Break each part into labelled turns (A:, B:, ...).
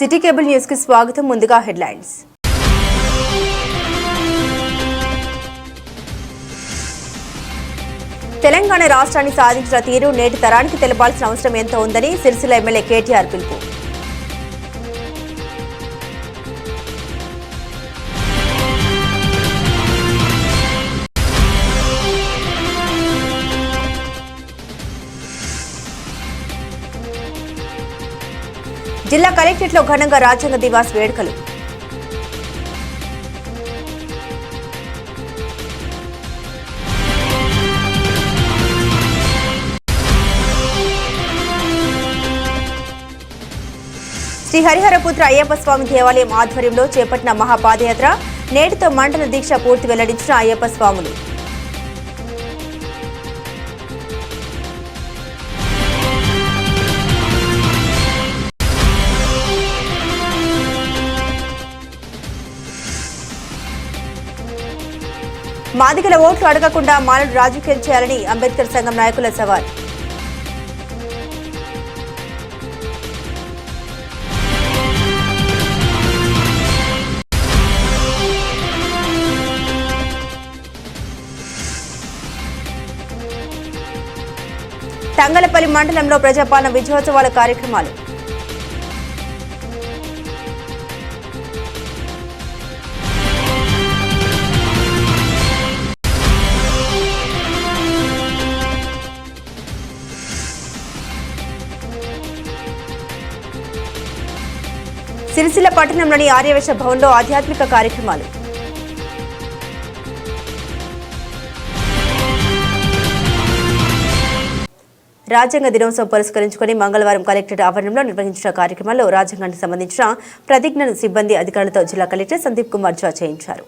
A: City cable news కి స్వాగతం. ముందుగా హెడ్లైన్స్. తెలంగాణ రాష్ట్రాన్ని సాధించిన తీరు నేటి తరానికి తెలపాల్సిన అవసరం ఎంతో ఉందని సిరిసిల్ల ఎమ్మెల్యే కేటీఆర్ పిలుపు. జిల్లా కలెక్టరేట్లో ఘనంగా రాజ్యాంగ దివాస్ వేడుకలు. శ్రీ హరిహరపుత్ర అయ్యప్ప స్వామి దేవాలయం ఆధ్వర్యంలో చేపట్టిన మహాపాదయాత్ర నేటితో మండల దీక్ష పూర్తి వెల్లడించిన అయ్యప్ప స్వాములు. మాదిగల ఓట్లు అడగకుండా మాలను రాజకీయం చేయాలని అంబేద్కర్ సంఘం నాయకుల సవాల్. తంగలపల్లి మండలంలో ప్రజాపాలన విజయోత్సవాల కార్యక్రమాలు. సిరిసిల్ల పట్టణంలోని ఆర్యవేశ భవన్లో ఆధ్యాత్మిక కార్యక్రమాలు. రాజ్యాంగ దినోత్సవం పురస్కరించుకుని మంగళవారం కలెక్టరేట్ ఆవరణంలో నిర్వహించిన కార్యక్రమంలో రాజ్యాంగానికి సంబంధించిన ప్రతిజ్ఞను సిబ్బంది అధికారులతో జిల్లా కలెక్టర్ సందీప్ కుమార్ ఝా చేయించారు.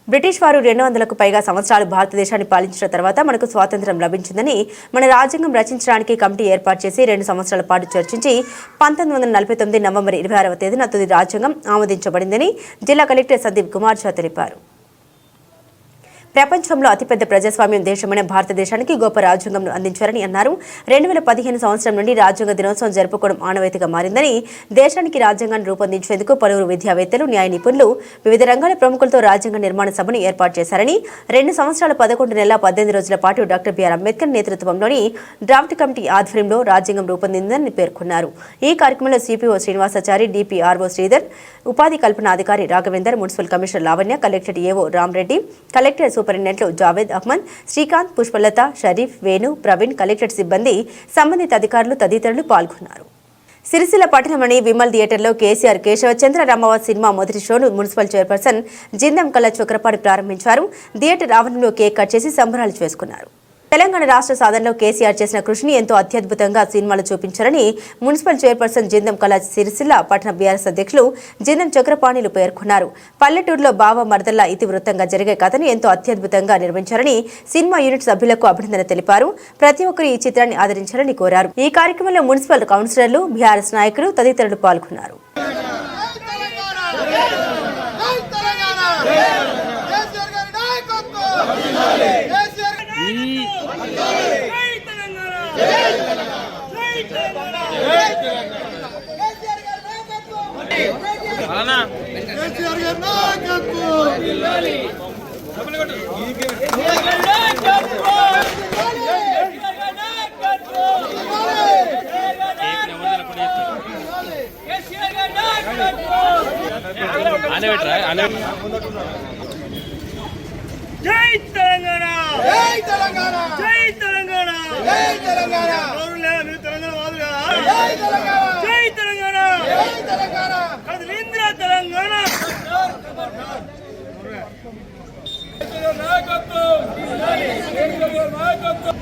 A: బ్రిటిష్ వారు 200కు పైగా సంవత్సరాలు భారతదేశాన్ని పాలించిన తర్వాత మనకు స్వాతంత్ర్యం లభించిందని, మన రాజ్యాంగం రచించడానికి కమిటీ ఏర్పాటు చేసి 2 సంవత్సరాల పాటు చర్చించి 1949 నవంబర్ 26వ తేదీన తుది రాజ్యాంగం ఆమోదించబడిందని జిల్లా కలెక్టర్ సందీప్ కుమార్ ఝా తెలిపారు. ప్రపంచంలో అతిపెద్ద ప్రజాస్వామ్యం దేశమైన భారతదేశానికి గొప్ప రాజ్యాంగంను అందించారని అన్నారు. 2015 సంవత్సరం నుండి రాజ్యాంగ దినోత్సవం జరుపుకోవడం ఆనవాయితీగా మారిందని, దేశానికి రాజ్యాంగాన్ని రూపొందించేందుకు పలువురు విద్యావేత్తలు, న్యాయ నిపుణులు, వివిధ రంగాల ప్రముఖులతో రాజ్యాంగ నిర్మాణ సభను ఏర్పాటు చేశారని, 2 సంవత్సరాల 11 నెలల 18 రోజుల పాటు డాక్టర్ బిఆర్ అంబేద్కర్ నేతృత్వంలోని డ్రాఫ్ట్ కమిటీ ఆధ్వర్యంలో రాజ్యాంగం రూపొందిందని పేర్కొన్నారు. ఈ కార్యక్రమంలో సిపిఓ శ్రీనివాసాచారి, డిపిఆర్ఓ శ్రీధర్, ఉపాధి కల్పన అధికారి Raghavender, municipal commissioner Lavanya, collectorate AO Ramareddy, collector సూపరింటెండెంట్లు జావేద్ అహ్మద్, శ్రీకాంత్, పుష్పలత, షరీఫ్, వేణు, ప్రవీణ్, కలెక్టరేట్ సిబ్బంది, సంబంధిత అధికారులు తదితరులు పాల్గొన్నారు. సిరిసిల్ల పట్టణంలోని విమల్ థియేటర్లో కేసీఆర్ కేశవచంద్ర రామావత్ సినిమా మొదటి షోను మున్సిపల్ చైర్పర్సన్ జిందం కళ చక్రపాణి ప్రారంభించారు. థియేటర్ ఆవరణలో కేక్ కట్ చేసి సంబరాలు చేసుకున్నారు. తెలంగాణ రాష్ట్ర సాధనలో కేసీఆర్ చేసిన కృషిని ఎంతో అత్యద్భుతంగా సినిమాలు చూపించారని మున్సిపల్ చైర్పర్సన్ జిందం కళ సిరిసిల్ల పట్టణ బీఆర్ఎస్ అధ్యక్షులు జిందం చక్రపాణిలు పేర్కొన్నారు. పల్లెటూరులో బావ మరదల్లా ఇతివృత్తంగా జరిగే కథను ఎంతో అత్యద్భుతంగా నిర్మించారని సినిమా యూనిట్ సభ్యులకు అభినందన తెలిపారు. ప్రతి ఒక్కరు ఈ చిత్రాన్ని ఆదరించాలని కోరారు. ఈ కార్యక్రమంలో మున్సిపల్ కౌన్సిలర్లు, బీఆర్ఎస్ నాయకులు తదితరులు పాల్గొన్నారు.
B: జై తెలంగాణ, జై తెలంగాణ, జై తెలంగాణ, జై తెలంగాణ. తెలంగాణ వాదుగా జై తెలంగాణ, జై తెలంగాణ, జై తెలంగాణ. కదిలింద్ర తెలంగాణ నాయకత్వం, నాయకత్వం.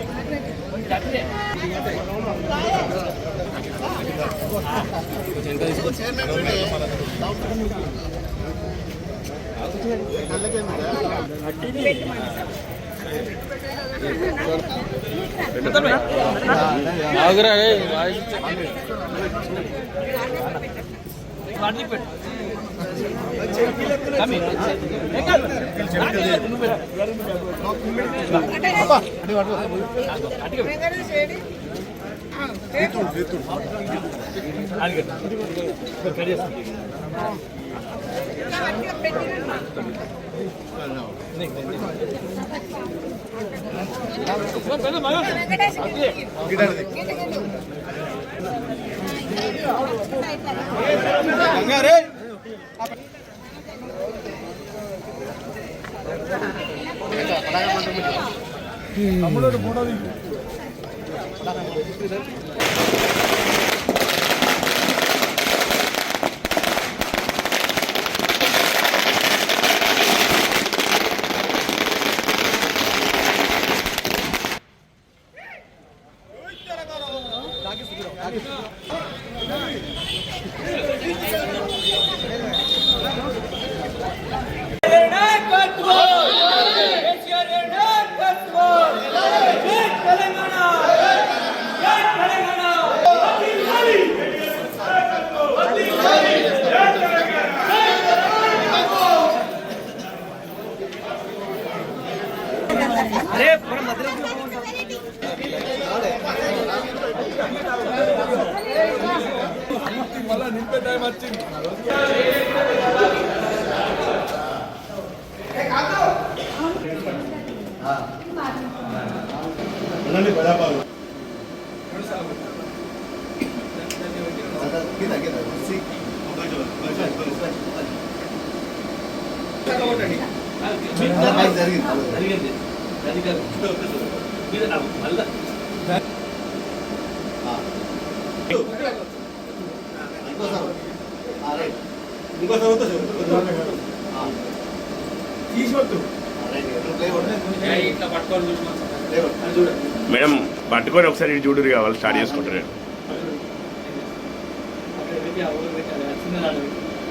C: మేడం పట్టుకొని ఒకసారి ఇటు చూడరు కావాలి స్టార్ట్ చేసుకుంటారు.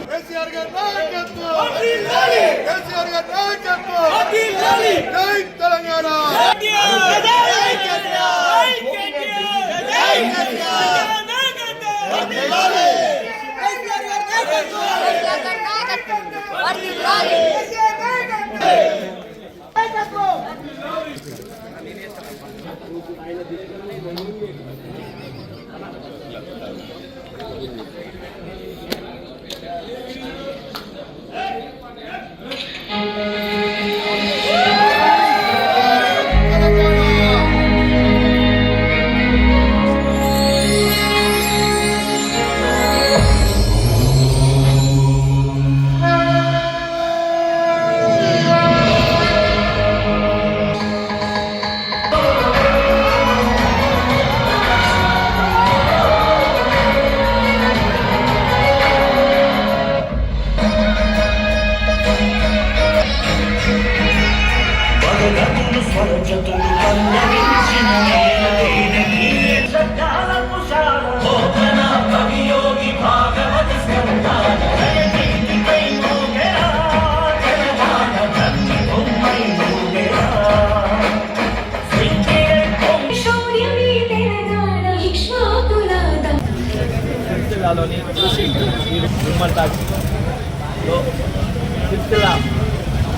B: కేసీఆర్ గారి నాయకత్వం, కేసీఆర్ గారి నాయకత్వం, జై తెలంగాణ,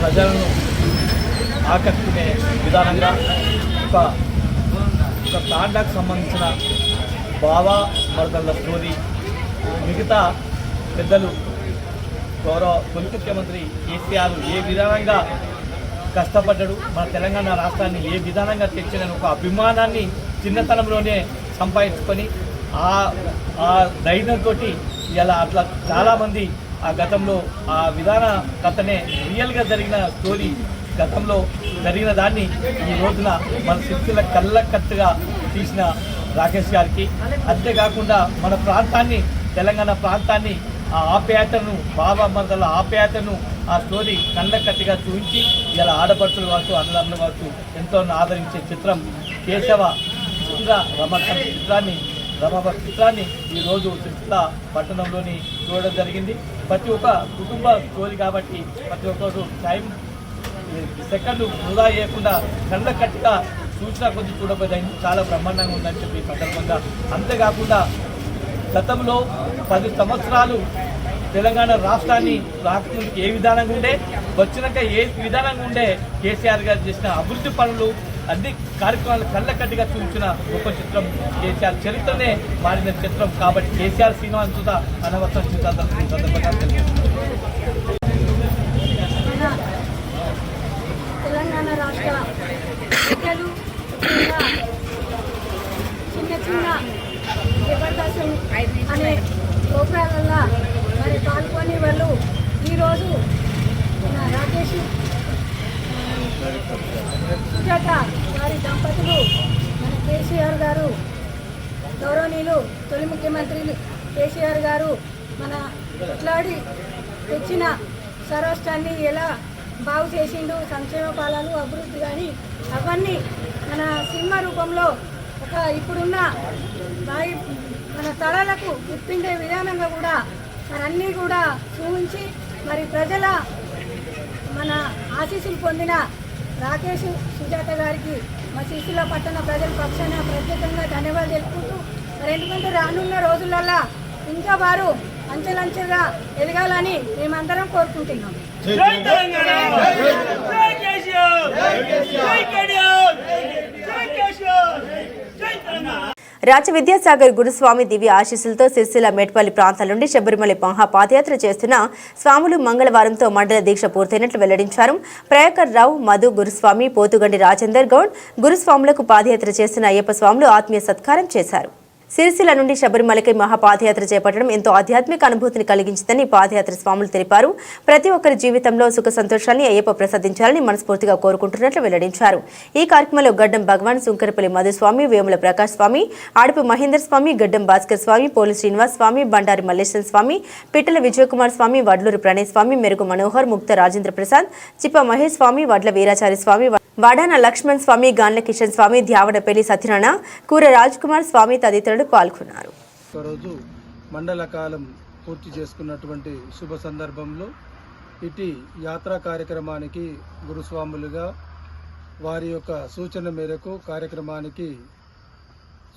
D: ప్రజలను ఆకట్టుకునే విధానంగా ఒక తాండాకు సంబంధించిన బావా మరదళ్ళ స్టోరీ మిగతా పెద్దలు గౌరవ తొలి ముఖ్యమంత్రి కేసీఆర్ ఏ విధానంగా కష్టపడ్డాడు, మన తెలంగాణ రాష్ట్రాన్ని ఏ విధానంగా తెచ్చిన ఒక అభిమానాన్ని చిన్నతనంలోనే సంపాదించుకొని ఆ ధైర్యంతో ఇలా అట్లా చాలామంది ఆ గతంలో ఆ విధాన కథనే రియల్గా జరిగిన స్టోరీ గతంలో జరిగిన దాన్ని ఈ రోజున మన శిక్షుల కళ్ళకట్టుగా తీసిన రాకేష్ గారికి, అంతేకాకుండా మన ప్రాంతాన్ని తెలంగాణ ప్రాంతాన్ని ఆ ఆప్యాయతను బాబా మరదల ఆప్యాయతను ఆ స్టోరీ కళ్ళకట్టుగా చూపించి ఇలా ఆడపడుతులు కావచ్చు అన్నదమ్ములు కావచ్చు ఎంతో ఆదరించే చిత్రం కేశవ చిత్ర రమకన్ చిత్రాన్ని ఈరోజు సిరిసిల్ల పట్టణంలోని చూడడం జరిగింది. ప్రతి ఒక్క కుటుంబ స్టోరీ కాబట్టి ప్రతి ఒక్కరు టైం సెకండ్ వృధా చేయకుండా కళ్ళకట్టుగా చూసినా కొద్ది చూడబోయింది, చాలా బ్రహ్మాండంగా ఉందని చెప్పి సందర్భంగా. అంతేకాకుండా గతంలో 10 సంవత్సరాలు తెలంగాణ రాష్ట్రాన్ని రాకముందుకు ఏ విధానంగా ఉండే, వచ్చినాక ఏ విధానంగా ఉండే కేసీఆర్ గారు చేసిన అభివృద్ధి పనులు అన్ని కార్యక్రమాలు కళ్ళకట్టిగా చూపించిన గొప్ప చిత్రం కేసీఆర్ చరిత్రనే మారిన చిత్రం కాబట్టి కేసీఆర్ సినిమా సుధా అనవసరం సందర్భంగా
E: తెలంగాణ రాష్ట్ర ప్రజలు చిన్న చిన్న జబర్దస్త్ అనే ప్రోగ్రాంలలో మరి పాల్గొని వాళ్ళు ఈరోజు మన రాకేష్ సుజాత వారి దంపతులు మన కేసీఆర్ గారు గౌరవనీయులు తొలి ముఖ్యమంత్రి కేసీఆర్ గారు మన ఇట్లాడి తెచ్చిన స్వరాష్ట్రాన్ని ఎలా బాగు చేసిండు, సంక్షేమ పాలనలు అభివృద్ధి కానీ అవన్నీ మన సినిమా రూపంలో ఒక ఇప్పుడున్న మన తరాలకు గుర్తించే విధానంగా కూడా మరన్నీ కూడా చూపించి మరి ప్రజల మన ఆశీస్సులు పొందిన రాకేష్ సుజాత గారికి మా శిశుల పట్టణ ప్రజల పక్షాన ప్రత్యేకంగా ధన్యవాదాలు తెలుపుకుంటూ మరి ఎందుకంటే రానున్న రోజులలో ఇంకా వారు అంచెలంచెలుగా ఎదగాలని మేమందరం కోరుకుంటున్నాం.
B: జై తెలంగాణ, జై కేసీఆర్, జై కేటీఆర్, జై కేసీఆర్, జై తెలంగాణ.
A: రాజ విద్యాసాగర్ గురుస్వామి దివ్య ఆశీస్సులతో సిరిసిల్ల మేట్పల్లి ప్రాంతాల నుండి శబరిమల మహా పాదయాత్ర చేస్తున్న స్వాములు మంగళవారంతో మండల దీక్ష పూర్తయినట్లు వెల్లడించారు. ప్రయాకర్ రావు, మధు గురుస్వామి, పోతుగండి రాజేందర్ గౌడ్ గురుస్వాములకు పాదయాత్ర చేస్తున్న అయ్యప్ప స్వాములు ఆత్మీయ సత్కారం చేశారు. సిరిసిల్ల నుండి శబరిమలకి మహాపాదయాత్ర చేపట్టడం ఎంతో ఆధ్యాత్మిక అనుభూతిని కలిగించిందని పాదయాత్ర స్వాములు తెలిపారు. ప్రతి ఒక్కరి జీవితంలో సుఖ సంతోషాన్ని అయ్యప్ప ప్రసాదించాలని మనస్ఫూర్తిగా కోరుకుంటున్నట్లు వెల్లడించారు. ఈ కార్యక్రమంలో గడ్డం భగవాన్, సుంకరపల్లి మధుస్వామి, వేముల ప్రకాష్ స్వామి, ఆడుపు మహేందర్ స్వామి, గడ్డం భాస్కర్ స్వామి, పోలి శ్రీనివాస్ స్వామి, బండారి మల్లేశ్వర స్వామి, పిట్టల విజయకుమార్ స్వామి, వడ్లూరు ప్రణయ్ స్వామి, మెరుగు మనోహర్, ముక్త రాజేంద్ర ప్రసాద్, చిప్ప మహేష్ స్వామి, వడ్ల వీరాచారి స్వామి, వాడాన లక్ష్మణ్ స్వామి, గాన్ల కిషన్ స్వామి, ధ్యావడపల్లి సత్యనారాయణ, కూర రాజ్ కుమార్ స్వామి తదితరులు పాల్గొన్నారు.
F: రోజు మండల కాలం పూర్తి చేసుకున్నటువంటి శుభ సందర్భంలో ఇటు యాత్రా కార్యక్రమానికి గురుస్వాములుగా వారి యొక్క సూచన మేరకు కార్యక్రమానికి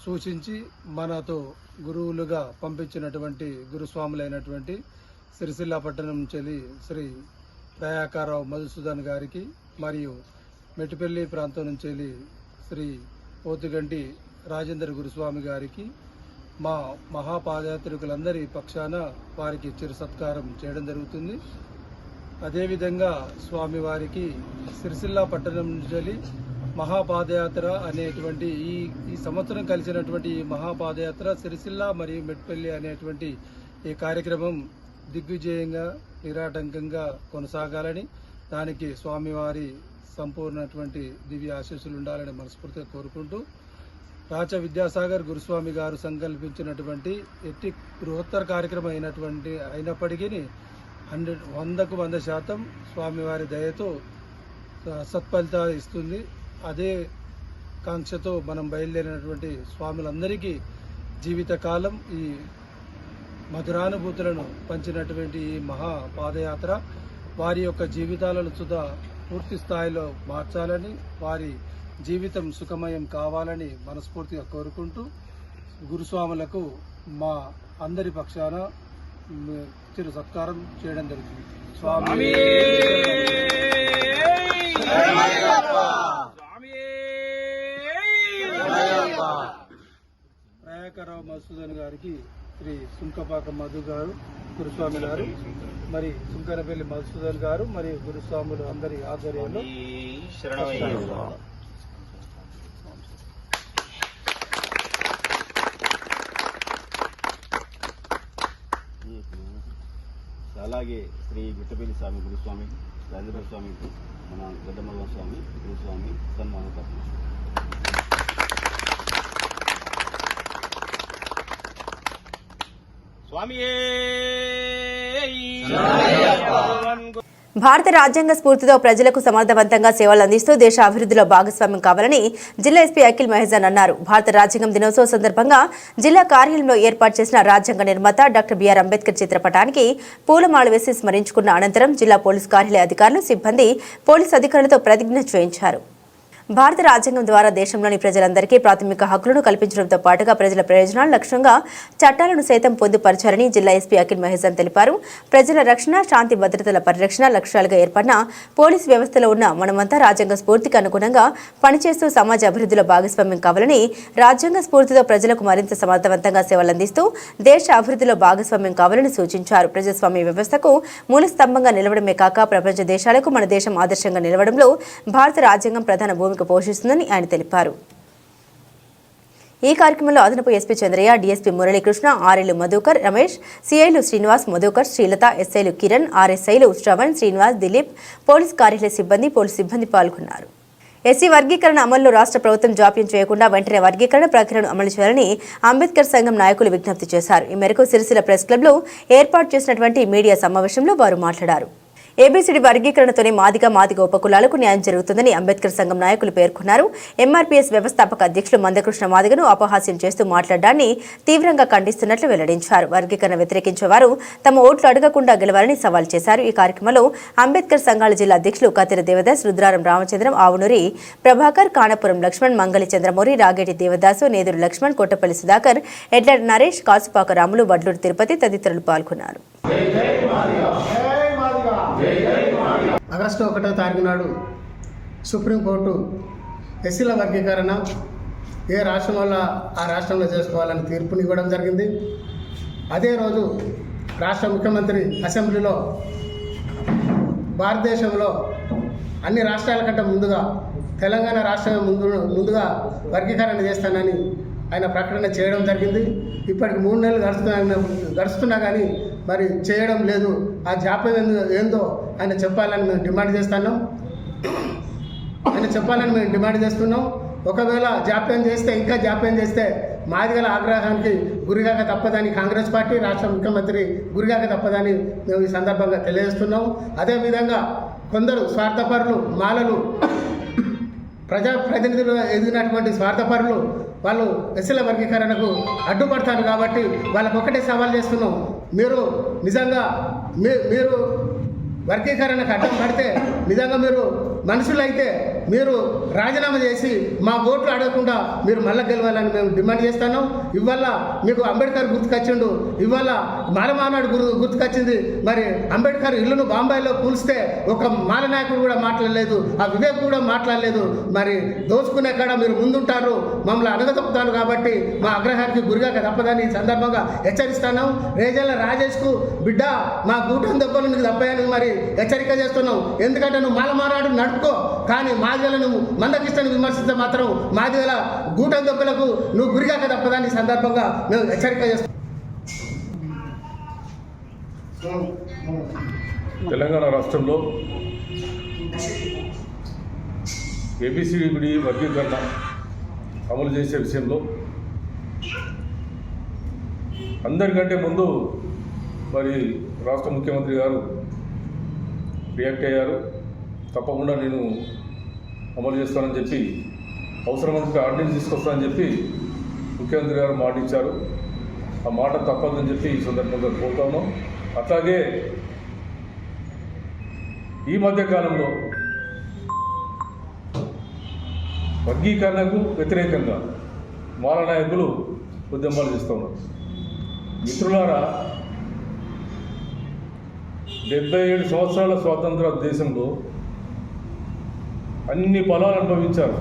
F: సూచించి మనతో గురువులుగా పంపించినటువంటి గురుస్వాములైనటువంటి సిరిసిల్ల పట్టణం చెలి శ్రీ ప్రయాకరావు మధుసూదన్ గారికి మరియు మెట్టిపల్లి ప్రాంతం నుంచి శ్రీ పోతుగంటి రాజేందర్ గురుస్వామి గారికి మా మహాపాదయాత్రికులందరి పక్షాన వారికి చిరు సత్కారం చేయడం జరుగుతుంది. అదేవిధంగా స్వామివారికి సిరిసిల్ల పట్టణం నుంచి మహాపాదయాత్ర అనేటువంటి ఈ సంవత్సరం కలిసినటువంటి ఈ మహాపాదయాత్ర సిరిసిల్ల మరియు మెట్టిపల్లి అనేటువంటి ఈ కార్యక్రమం దిగ్విజయంగా నిరాటంకంగా కొనసాగాలని, దానికి స్వామివారి సంపూర్ణటువంటి దివ్య ఆశీస్సులు ఉండాలని మనస్ఫూర్తిగా కోరుకుంటూ రాచ విద్యాసాగర్ గురుస్వామి గారు సంకల్పించినటువంటి ఎట్టి బృహత్తర కార్యక్రమం అయినప్పటికీ 100% స్వామివారి దయతో సత్ఫలితాలు ఇస్తుంది. అదే కాంక్షతో మనం బయలుదేరినటువంటి స్వాములందరికీ జీవితకాలం ఈ మధురానుభూతులను పంచినటువంటి ఈ మహా పాదయాత్ర వారి యొక్క జీవితాలను సుధా పూర్తి స్థాయిలో మార్చాలని, వారి జీవితం సుఖమయం కావాలని మనస్ఫూర్తిగా కోరుకుంటూ గురుస్వాములకు మా అందరి పక్షాన చిరు సత్కారం చేయడం జరుగుతుంది. స్వామి ప్రయాకరావు మధుసూదన్ గారికి శ్రీ సుంకపాక మధు గారు గురుస్వామి గారు, మరి సుంకరపల్లి మధుసూదన్ గారు మరియు గురుస్వాములు అందరి ఆధ్వర్యంలో
G: అలాగే శ్రీ గుట్టపల్లి స్వామి గురుస్వామి, రాజేంద్ర స్వామికి మన గడ్డమల్ల స్వామి గురుస్వామి సన్మానం.
A: భారత రాజ్యాంగ స్ఫూర్తితో ప్రజలకు సమర్థవంతంగా సేవలు అందిస్తూ దేశ అభివృద్ధిలో భాగస్వామ్యం కావాలని జిల్లా ఎస్పీ అఖిల్ మహేజన్ అన్నారు. భారత రాజ్యాంగం దినోత్సవం సందర్భంగా జిల్లా కార్యాలయంలో ఏర్పాటు చేసిన రాజ్యాంగ నిర్మాత డాక్టర్ బిఆర్ అంబేద్కర్ చిత్రపటానికి పూలమాల వేసి స్మరించుకున్న అనంతరం జిల్లా పోలీసు కార్యాలయ అధికారులు, సిబ్బంది పోలీసు అధికారులతో ప్రతిజ్ఞ చేయించారు. భారత రాజ్యాంగం ద్వారా దేశంలోని ప్రజలందరికీ ప్రాథమిక హక్కులను కల్పించడంతో పాటుగా ప్రజల ప్రయోజనాల లక్ష్యంగా చట్టాలను సైతం పొందుపరిచారని జిల్లా ఎస్పీ అఖిల్ మహేజన్ తెలిపారు. ప్రజల రక్షణ, శాంతి భద్రతల పరిరక్షణ లక్ష్యాలుగా ఏర్పడిన పోలీసు వ్యవస్థలో ఉన్న మనమంతా రాజ్యాంగ స్ఫూర్తికి అనుగుణంగా పనిచేస్తూ సమాజ అభివృద్ధిలో భాగస్వామ్యం కావాలని, రాజ్యాంగ స్ఫూర్తితో ప్రజలకు మరింత సమర్థవంతంగా సేవలందిస్తూ దేశ అభివృద్ధిలో భాగస్వామ్యం కావాలని సూచించారు. ప్రజాస్వామ్య వ్యవస్థకు మూల స్తంభంగా నిలవడమే కాక ప్రపంచ దేశాలకు మన దేశం ఆదర్శంగా నిలవడంలో భారత రాజ్యాంగం ప్రధాన భూమిక పోషిస్తుందని ఆయన తెలిపారు. ఈ కార్యక్రమంలో అదనపు ఎస్పీ చంద్రయ్య, డీఎస్పీ మురళీకృష్ణ, ఆర్ఐలు మధుకర్, రమేష్, సిఐలు శ్రీనివాస్, మధుకర్, శ్రీలత, ఎస్ఐలు కిరణ్, ఆర్ఎస్ఐలు శ్రవణ్, శ్రీనివాస్, దిలీప్, పోలీస్ కార్యాలయ సిబ్బంది, పోలీసు సిబ్బంది పాల్గొన్నారు. ఎస్సీ వర్గీకరణ అమల్లో రాష్ట్ర ప్రభుత్వం జాప్యం చేయకుండా వెంటనే వర్గీకరణ ప్రక్రియను అమలు చేయాలని అంబేద్కర్ సంఘం నాయకులు విజ్ఞప్తి చేశారు. ఈ మేరకు సిరిసిల్ల ప్రెస్ క్లబ్లో ఏర్పాటు చేసినటువంటి మీడియా సమావేశంలో వారు మాట్లాడారు. ఏబీసీడీ వర్గీకరణతోనే మాదిగ ఉపకులాలకు న్యాయం జరుగుతుందని అంబేద్కర్ సంఘం నాయకులు పేర్కొన్నారు. ఎంఆర్పీఎస్ వ్యవస్థాపక అధ్యక్షులు మందకృష్ణ మాదిగను అపహాస్యం చేస్తూ మాట్లాడడాన్ని తీవ్రంగా ఖండిస్తున్నట్లు వెల్లడించారు. వర్గీకరణ వ్యతిరేకించే వారు తమ ఓట్లు అడగకుండా గెలవాలని సవాల్ చేశారు. ఈ కార్యక్రమంలో అంబేద్కర్ సంఘాల జిల్లా అధ్యక్షులు కతిర దేవదాస్, రుద్రారం రామచంద్రం, ఆవునూరి ప్రభాకర్, కానపురం లక్ష్మణ్, మంగళి చంద్రమౌరి, రాగేటి దేవదాసు, నేదురు లక్ష్మణ్, కొట్టపల్లి సుధాకర్, ఎడ్ల నరేష్, కాసుపాక రాములు, వడ్లూరు తిరుపతి తదితరులు పాల్గొన్నారు.
H: ఆగస్టు 1వ తారీఖు నాడు సుప్రీంకోర్టు ఎస్సీల వర్గీకరణ ఏ రాష్ట్రం వల్ల ఆ రాష్ట్రంలో చేసుకోవాలని తీర్పునివ్వడం జరిగింది. అదే రోజు రాష్ట్ర ముఖ్యమంత్రి అసెంబ్లీలో భారతదేశంలో అన్ని రాష్ట్రాల కంటే ముందుగా తెలంగాణ రాష్ట్రమే ముందుగా వర్గీకరణ చేస్తానని ఆయన ప్రకటన చేయడం జరిగింది. ఇప్పటికి 3 నెలలు గడుస్తున్నా కానీ మరి చేయడం లేదు. ఆ జాప్యం ఏందో ఆయన చెప్పాలని మేము డిమాండ్ చేస్తున్నాం. ఒకవేళ ఇంకా జాప్యం చేస్తే మాదిగల ఆగ్రహానికి గురిగాక తప్పదని కాంగ్రెస్ పార్టీ, రాష్ట్ర ముఖ్యమంత్రి గురిగాక తప్పదని మేము ఈ సందర్భంగా తెలియజేస్తున్నాం. అదేవిధంగా కొందరు స్వార్థపరులు, మాలలు, ప్రజాప్రతినిధులు ఎదిగినటువంటి స్వార్థపరులు వాళ్ళు ఎస్సీల వర్గీకరణకు అడ్డుపడతారు. కాబట్టి వాళ్ళకు ఒకటే సవాల్ చేస్తున్నాం, మీరు నిజంగా మీరు వర్గీకరణకు అడ్డం పడితే, నిజంగా మీరు మనుషులైతే మీరు రాజీనామా చేసి మా ఓట్లు అడగకుండా మీరు మళ్ళీ గెలవాలని మేము డిమాండ్ చేస్తాను. ఇవాళ మీకు అంబేద్కర్ గుర్తుకొచ్చిండు, ఇవాళ మాలమానాడు గుర్తుకొచ్చింది. మరి అంబేద్కర్ ఇల్లును బాంబాయిలో కూల్స్తే ఒక మాల నాయకుడు కూడా మాట్లాడలేదు, ఆ వివేక్ కూడా మాట్లాడలేదు. మరి దోచుకునే కాడ మీరు ముందుంటారు, మమ్మల్ని అడగతప్పుతాను. కాబట్టి మా ఆగ్రహానికి గురిగాక తప్పదని ఈ సందర్భంగా హెచ్చరిస్తాను. రేజల్ల రాజేష్కు బిడ్డ మా గూటం దెబ్బలు నీకు తప్పాయని మరి హెచ్చరిక చేస్తున్నాం. ఎందుకంటే నువ్వు మాలమానాడు నడుపుకో, కానీ మాదిగలను మందకృష్ణను విమర్శిస్తే మాత్రం మాదిగల గూటం దెబ్బలకు నువ్వు గురిగాక తప్పదని సందర్భంగా మేము హెచ్చరిక చేస్తాం.
I: తెలంగాణ రాష్ట్రంలో ఏబీసీడీ వర్గీకరణ అమలు చేసే విషయంలో అందరికంటే ముందు మరి రాష్ట్ర ముఖ్యమంత్రి గారు రియాక్ట్ అయ్యారు. తప్పకుండా నేను అమలు చేస్తానని చెప్పి, అవసరమైతే ఆర్డినెన్స్ తీసుకొస్తానని చెప్పి ముఖ్యమంత్రి గారు మాట ఇచ్చారు. ఆ మాట తప్పదని చెప్పి ఈ సందర్భంగా కోరుతాను. అట్లాగే ఈ మధ్యకాలంలో వర్గీకరణకు వ్యతిరేకంగా మాల నాయకులు ఉద్యమాలు చేస్తున్నారు. మిత్రులారా, 77 సంవత్సరాల స్వాతంత్ర దేశంలో అన్ని ఫలాలు అనుభవించారు.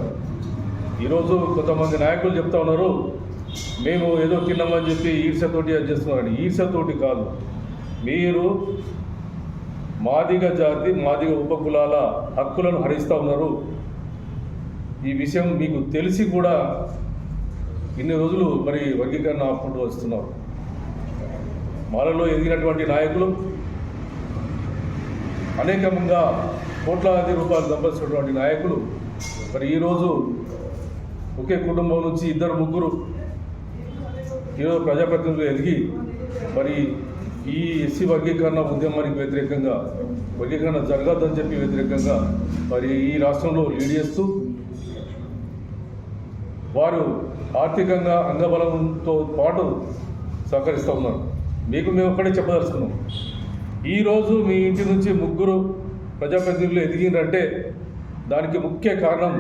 I: ఈరోజు కొంతమంది నాయకులు చెప్తా ఉన్నారు, మేము ఏదో తిన్నామని చెప్పి ఈర్ష్యతోటి అది చేస్తున్నారని. ఈర్ష్యతోటి కాదు, మీరు మాదిగ జాతి, మాదిగ ఉపకులాల హక్కులను హరిస్తూ ఉన్నారు. ఈ విషయం మీకు తెలిసి కూడా ఇన్ని రోజులు మరి వర్గీకరణ ఆపుకుంటూ వస్తున్నారు. మాలలో ఎదిగినటువంటి నాయకులు అనేకంగా కోట్లాది రూపాయలు సంపాదించినటువంటి నాయకులు మరి ఈరోజు ఒకే కుటుంబం నుంచి 2-3 ఈరోజు ప్రజాప్రతినిధులు ఎదిగి మరి ఈ ఎస్సీ వర్గీకరణ ఉద్యమానికి వ్యతిరేకంగా, వర్గీకరణ జరగద్దని చెప్పి వ్యతిరేకంగా మరి ఈ రాష్ట్రంలో లీడ్ చేస్తూ వారు ఆర్థికంగా అంగబలంతో పాటు సహకరిస్తూ ఉన్నారు. మీకు మేము ఒక్కడే చెప్పదలుచుకున్నాం, ఈరోజు మీ ఇంటి నుంచి 3 ప్రజాప్రతినిధులు ఎదిగిందంటే దానికి ముఖ్య కారణం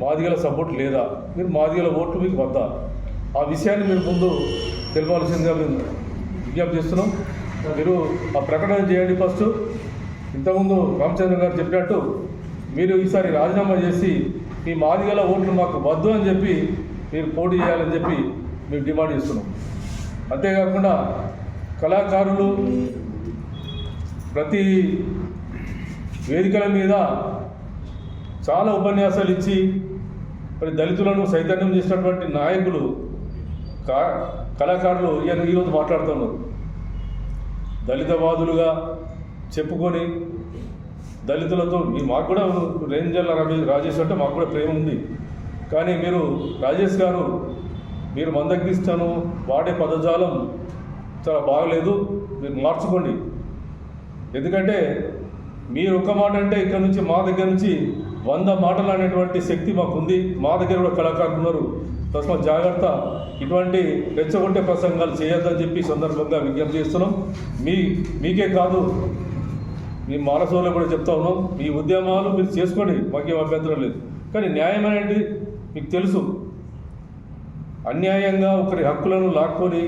I: మాదిగల సపోర్ట్ లేదా, మీరు మాదిగల ఓట్లు మీకు వద్దా, ఆ విషయాన్ని మీరు ముందు తెలపాల్సిందిగా మేము విజ్ఞప్తి చేస్తున్నాం. మీరు ఆ ప్రకటన చేయండి ఫస్ట్. ఇంతకుముందు రామచంద్ర గారు చెప్పినట్టు మీరు ఈసారి రాజీనామా చేసి మీ మాదిగల ఓట్లు మాకు వద్దు అని చెప్పి మీరు పోటీ చేయాలని చెప్పి మేము డిమాండ్ చేస్తున్నాం. అంతేకాకుండా కళాకారులు ప్రతి వేదికల మీద చాలా ఉపన్యాసాలు ఇచ్చి మరి దళితులను చైతన్యం చేసినటువంటి నాయకులు కళాకారులు ఈరోజు మాట్లాడుతున్నారు. దళితవాదులుగా చెప్పుకొని దళితులతో మాకు కూడా రేంజర్ల రాజేష్ అంటే మాకు కూడా ప్రేమ ఉంది. కానీ మీరు రాజేష్ గారు మీరు మందగిస్తాను వాడే పదజాలం చాలా బాగలేదు, మీరు మార్చుకోండి. ఎందుకంటే మీరు ఒక్క మాట అంటే ఇక్కడ నుంచి మా దగ్గర నుంచి 100 మాటలు అనేటువంటి శక్తి మాకుంది. మా దగ్గర కూడా కళాకారులు ఉన్నారు. తస్మాత్ జాగ్రత్త, ఇటువంటి రెచ్చగొట్టే ప్రసంగాలు చేయొద్దని చెప్పి సందర్భంగా విజ్ఞప్తి చేస్తున్నాం. మీకే కాదు మీ మానసోళ్ళు కూడా చెప్తా ఉన్నాం. మీ ఉద్యమాలు మీరు చేసుకోండి, మాకేం అభ్యంతరం లేదు. కానీ న్యాయం అనేది మీకు తెలుసు. అన్యాయంగా ఒకరి హక్కులను లాక్కొని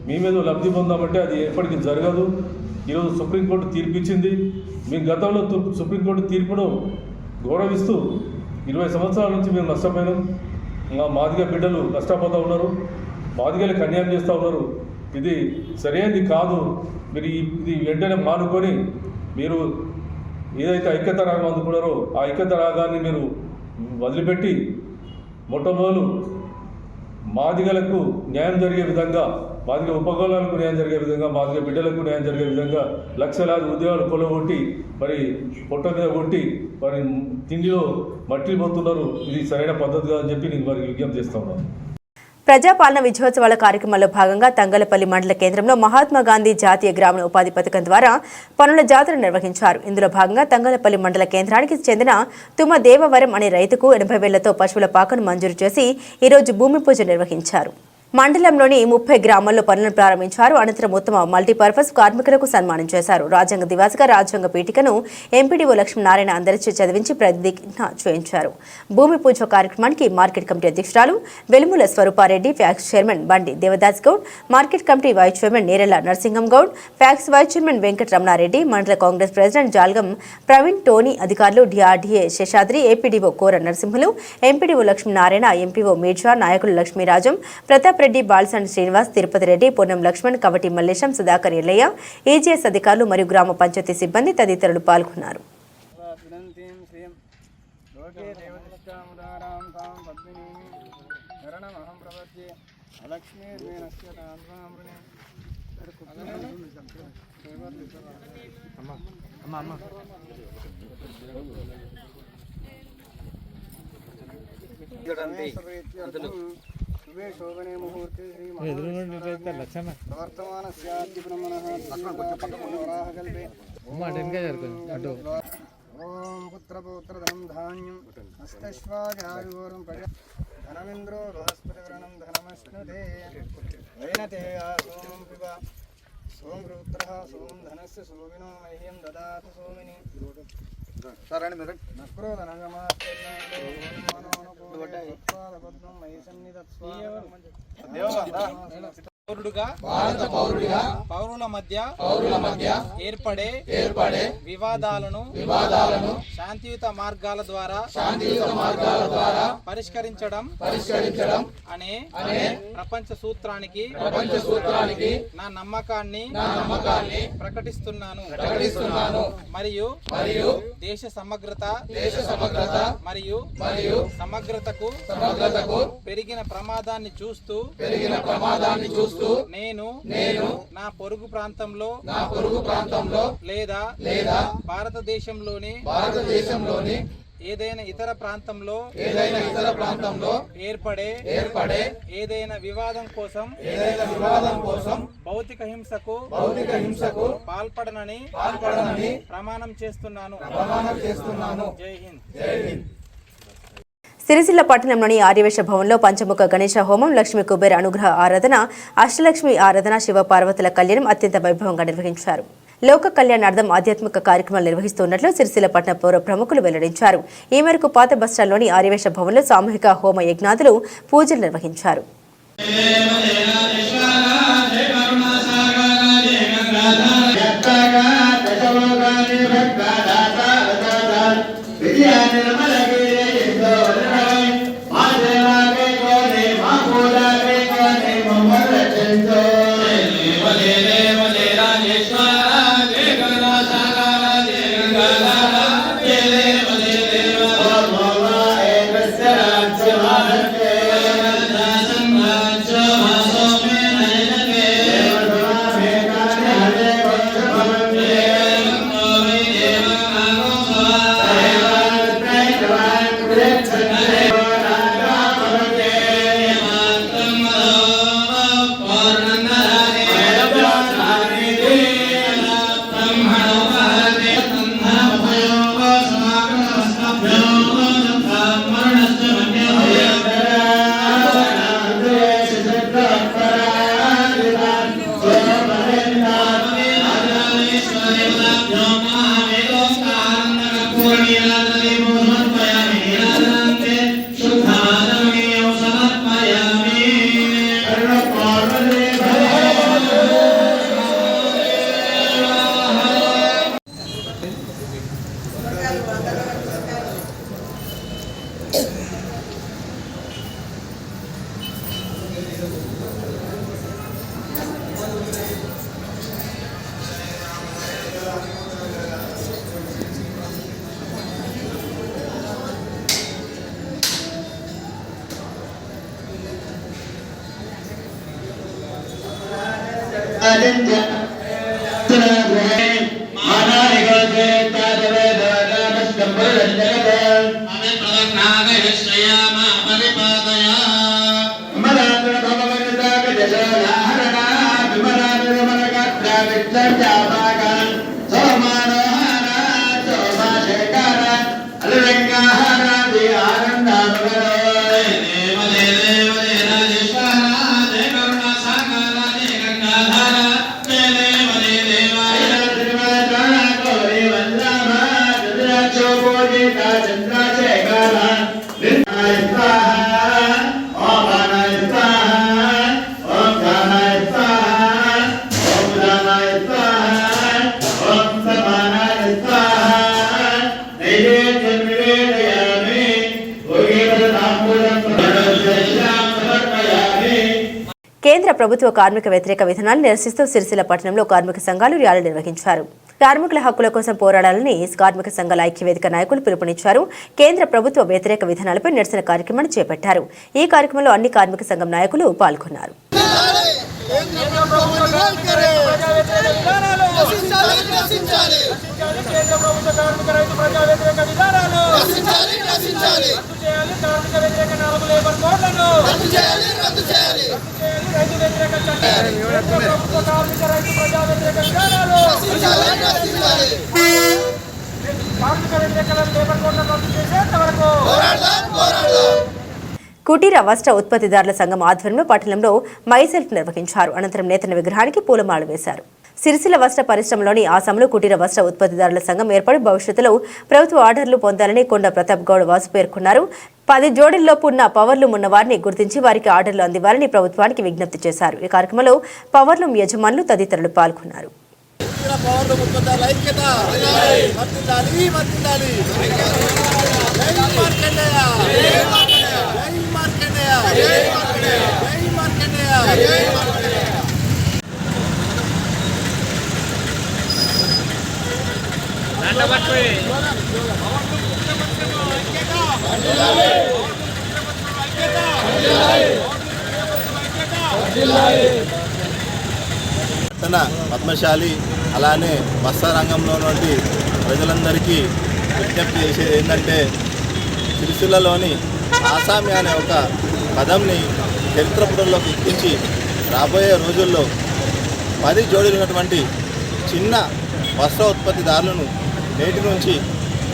I: మీ మీద లబ్ధి పొందామంటే అది ఎప్పటికీ జరగదు. ఈరోజు సుప్రీంకోర్టు తీర్పిచ్చింది. మీ గతంలో సుప్రీంకోర్టు తీర్పును గౌరవిస్తూ 20 సంవత్సరాల నుంచి మేము నష్టపోయినాం. మాదిగ బిడ్డలు నష్టపోతూ ఉన్నారు, మాదిగలకు అన్యాయం చేస్తూ ఉన్నారు. ఇది సరైనది కాదు. మీరు ఇది వెంటనే మానుకొని మీరు ఏదైతే ఐక్యత రాగం అందుకున్నారో ఆ ఐక్యత రాగాన్ని మీరు వదిలిపెట్టి మొట్టమొదలు మాదిగలకు న్యాయం జరిగే విధంగా, మాదిగ ఉపకులాలకు న్యాయం జరిగే విధంగా, మాదిగ బిడ్డలకు న్యాయం జరిగే విధంగా లక్షలాది ఉద్యోగాలు కొలగొట్టి మరి పొట్ట మీద కొట్టి మరి తిండిలో మట్టిలు పోతున్నారు. ఇది సరైన పద్ధతి కాదని చెప్పి నేను వారికి విజ్ఞప్తి చేస్తా ఉన్నాను.
A: ప్రజాపాలన విజయోత్సవాల కార్యక్రమంలో భాగంగా తంగలపల్లి మండల కేంద్రంలో మహాత్మా గాంధీ జాతీయ గ్రామీణ ఉపాధి పథకం ద్వారా పనుల జాతర నిర్వహించారు. ఇందులో భాగంగా తంగలపల్లి మండల కేంద్రానికి చెందిన తుమ్మ దేవవరం అనే రైతుకు 80,000తో పశువుల పాకను మంజూరు చేసి ఈరోజు భూమి పూజ నిర్వహించారు. మండలంలోని 30 గ్రామాల్లో పనులను ప్రారంభించారు. అనంతరం ఉత్తమ మల్టీపర్పస్ కార్మికులకు సన్మానం చేశారు. రాజ్యాంగ దివాసగా రాజ్యాంగ పీఠికను ఎంపీడీఓ లక్ష్మీనారాయణ అందరిచే చదివించి ప్రతిజ్ఞ చేయించారు. భూమి పూజ కార్యక్రమానికి మార్కెట్ కమిటీ అధ్యక్షురాలు Velumula Swarupa Reddy, PACS chairman Bandi Devadas Goud, market committee vice chairman Nerella Narasimham Goud, PACS vice chairman Venkataramana Reddy, మండల Congress president Jalgam Praveen, Tony, అధికారులు DRDA Seshadri, APDO Kora Narasimhulu, MPDO Lakshminarayana, MPO Mirza, నాయకులు లక్ష్మీరాజం, ప్రతాప్ రెడ్డి, బాల్సండ్ శ్రీనివాస్, తిరుపతి రెడ్డి, పొన్నం లక్ష్మణ్, కవటి మల్లేశం, సుధాకర్ ఎల్లయ్య, ఏజీఎస్ అధికారులు మరియు గ్రామ పంచాయతీ సిబ్బంది తదితరులు పాల్గొన్నారు.
J: శోభనే ముహూర్తే ఓం పుత్రపౌత్రధనం ధాన్యం హస్తశ్వాజాయూరం ధనమింద్రో బృహస్పతివరణం ధనమశ్నుతే వైనతే సోమం పిబ సోం రుద్రః సోమం ధనస్య సోమినో మహ్యం దదాతు సోమిని
K: పౌరుల మధ్య ఏర్పడే వివాదాలను శాంతియుత మార్గాల ద్వారా పరిష్కరించడం అనే ప్రపంచ సూత్రానికి నా నమ్మకాన్ని ప్రకటిస్తున్నాను. మరియు దేశ సమగ్రత మరియు సమగ్రతకు పెరిగిన ప్రమాదాన్ని చూస్తూ నేను నా పొరుగు ప్రాంతంలో లేదా భారతదేశంలోని ఏదైనా ఇతర ప్రాంతంలో ఏర్పడే ఏదైనా వివాదం కోసం భౌతిక హింసకు పాల్పడనని ప్రమాణం చేస్తున్నాను. జై హింద్.
A: సిరిసిల్ల పట్టణంలోని ఆర్యవేశ భవన్లో పంచముఖ గణేశ హోమం, లక్ష్మీ కుబేర అనుగ్రహ ఆరాధన, అష్టలక్ష్మి ఆరాధన, శివ పార్వతుల కళ్యాణం అత్యంత వైభవంగా నిర్వహించారు. లోక కళ్యాణార్థం ఆధ్యాత్మిక కార్యక్రమాలు నిర్వహిస్తున్నట్లు సిరిసిల్ల పట్టణ పౌర ప్రముఖులు వెల్లడించారు. ఈ మేరకు పాత బస్టాండ్లోని ఆర్యవేశ భవన్లో సామూహిక హోమ యజ్ఞాదులు పూజలు నిర్వహించారు. కేంద్ర ప్రభుత్వ కార్మిక వ్యతిరేక విధానాలు నిరసిస్తూ సిరిసిల్ల పట్టణంలో కార్మిక సంఘాలు ర్యాలీ నిర్వహించారు. కార్మికుల హక్కుల కోసం పోరాడాలని కార్మిక సంఘాల ఐక్యవేదిక నాయకులు పిలుపునిచ్చారు. కేంద్ర ప్రభుత్వ వ్యతిరేక విధానాలపై నిరసన కార్యక్రమాన్ని చేపట్టారు. ఈ కార్యక్రమంలో అన్ని కార్మిక సంఘం నాయకులు పాల్గొన్నారు. కుటీర వస్త్ర ఉత్పత్తిదారుల సంఘం ఆధ్వర్యంలో పట్టణంలో మైసెల్ఫ్ నిర్వహించారు. అనంతరం నేతన్న విగ్రహానికి పూలమాలలు వేశారు. సిరిసిల్ల వస్త్ర పరిశ్రమలోని ఆసాంలో కుటీర వస్త్ర ఉత్పత్తిదారుల సంఘం ఏర్పడి భవిష్యత్తులో ప్రభుత్వ ఆర్డర్లు పొందాలని కొండ ప్రతాప్ గౌడ్ వాసు పేర్కొన్నారు. 10 జోడీల్లోపు ఉన్న పవర్లూమ్ ఉన్న వారిని గుర్తించి వారికి ఆర్డర్లు అందివ్వాలని ప్రభుత్వానికి విజ్ఞప్తి చేశారు. ఈ కార్యక్రమంలో పవర్లూమ్ యజమానులు తదితరులు పాల్గొన్నారు.
G: పద్మశాలి అలానే వస్త్ర రంగంలో నుండి ప్రజలందరికీ విజ్ఞప్తి చేసేది ఏంటంటే సిరిసిల్లలోని ఆసామి అనే ఒక పదంని చరిత్ర పుటల్లో గుర్తించి రాబోయే రోజుల్లో 10 జోడీలు ఉన్నటువంటి చిన్న వస్త్ర ఉత్పత్తిదారులను నేటి నుంచి